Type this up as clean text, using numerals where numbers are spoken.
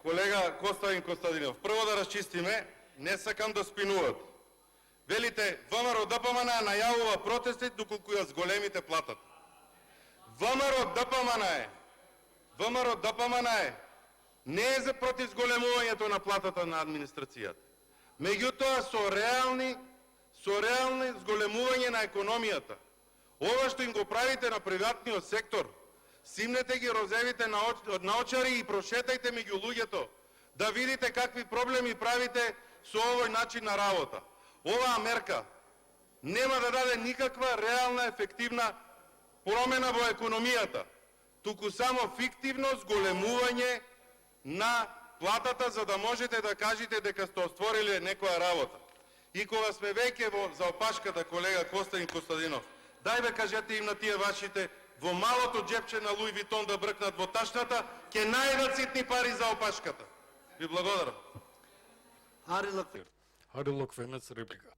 колега Костадин Костадинов, прво да расчистиме, не сакам да спинуват. Велите, ВМРО ДПМН најавува протести доколку ја зголемите платата. ВМРО ДПМН не е за против зголемувањето на платата на администрацијата. Меѓутоа со реални зголемување на економијата. Ова што им го правите на приватниот сектор, симнете ги розевите наочари и прошетајте меѓу луѓето, да видите какви проблеми правите со овој начин на работа. Оваа мерка нема да даде никаква реална, ефективна промена во економијата, туку само фиктивно зголемување на платата, за да можете да кажете дека сте отвориле некоја работа. И кога сме веќе за опашката, колега Костадин Костадинов, дај бе кажете им на тие вашите во малото джепче на Луи Витон да бркнат во ташната, ќе најдат ситни пари за опашката. Ви благодарам. Хари Лаквенец, реплика.